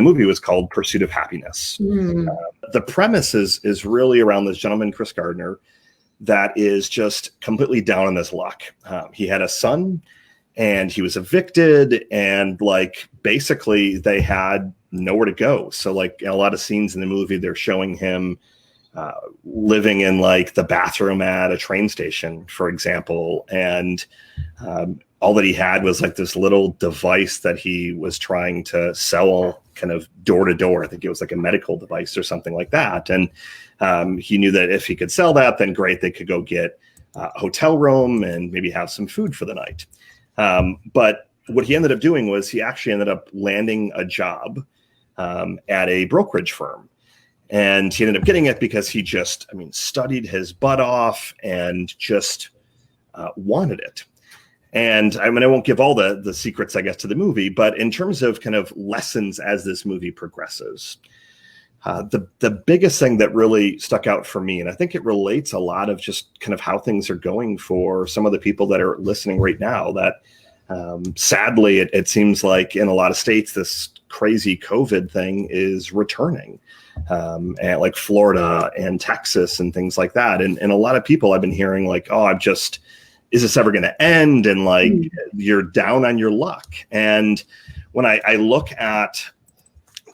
The movie was called Pursuit of Happiness. The premise is really around this gentleman, Chris Gardner, that is just completely down on his luck. He had a son and he was evicted, and like basically they had nowhere to go. So like in a lot of scenes in the movie, they're showing him living in like the bathroom at a train station, for example. And all that he had was like this little device that he was trying to sell kind of door to door. I think it was like a medical device or something like that. And he knew that if he could sell that, then great, they could go get a hotel room and maybe have some food for the night. But what he ended up doing was he actually ended up landing a job at a brokerage firm. And he ended up getting it because he just, studied his butt off and just wanted it. And I won't give all the secrets, I guess, to the movie, but in terms of kind of lessons as this movie progresses, the biggest thing that really stuck out for me, and I think it relates a lot of just kind of how things are going for some of the people that are listening right now, that sadly, it seems like in a lot of states, this crazy COVID thing is returning, and like Florida and Texas and things like that. And a lot of people I've been hearing like, oh, is this ever going to end? And like, you're down on your luck. And when I look at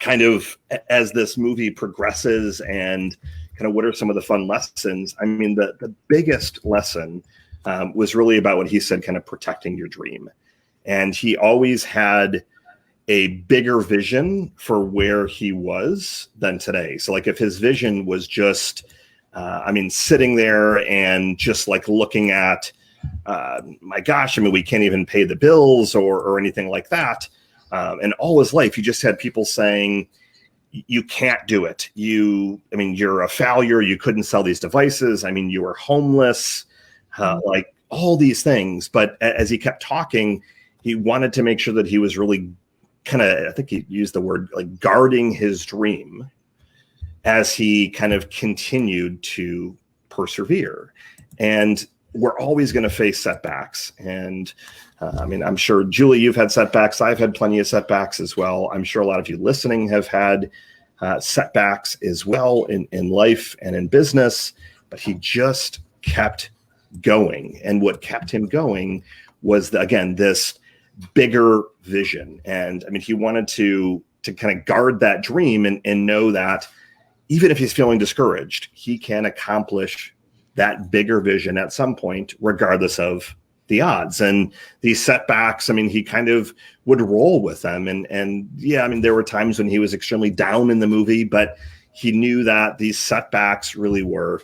kind of as this movie progresses and kind of what are some of the fun lessons, the biggest lesson was really about what he said, kind of protecting your dream. And he always had a bigger vision for where he was than today. So like if his vision was just, sitting there and just like looking at, my gosh, we can't even pay the bills or anything like that. And all his life, he just had people saying, you can't do it. You're a failure. You couldn't sell these devices. You were homeless, like all these things. But as he kept talking, he wanted to make sure that he was really kind of, I think he used the word like guarding his dream as he kind of continued to persevere. And we're always going to face setbacks. And I'm sure, Julie, you've had setbacks. I've had plenty of setbacks as well. I'm sure a lot of you listening have had setbacks as well in life and in business, but he just kept going. And what kept him going was, this bigger vision. And he wanted to kind of guard that dream and know that even if he's feeling discouraged, he can accomplish that bigger vision at some point, regardless of the odds. And these setbacks, he kind of would roll with them. And there were times when he was extremely down in the movie, but he knew that these setbacks really were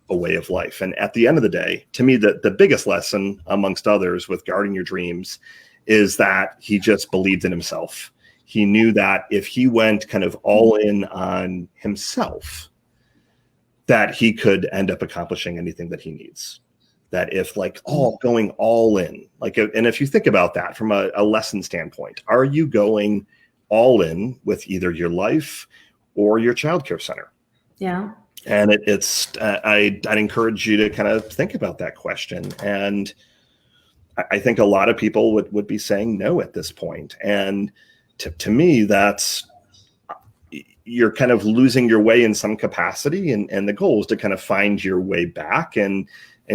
a way of life. And at the end of the day, to me, the biggest lesson amongst others with guarding your dreams is that he just believed in himself. He knew that if he went kind of all in on himself, that he could end up accomplishing anything that he needs. That if going all in, and if you think about that from a lesson standpoint, are you going all in with either your life or your childcare center? Yeah. And I'd encourage you to kind of think about that question. And I think a lot of people would be saying no at this point. And to me, you're kind of losing your way in some capacity. And the goal is to kind of find your way back and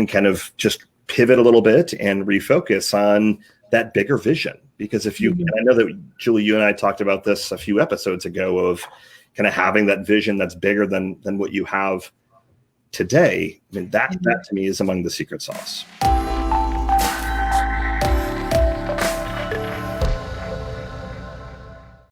kind of just pivot a little bit and refocus on that bigger vision. Because if you, and I know that Julie, you and I talked about this a few episodes ago of kind of having that vision that's bigger than what you have today. That to me is among the secret sauce.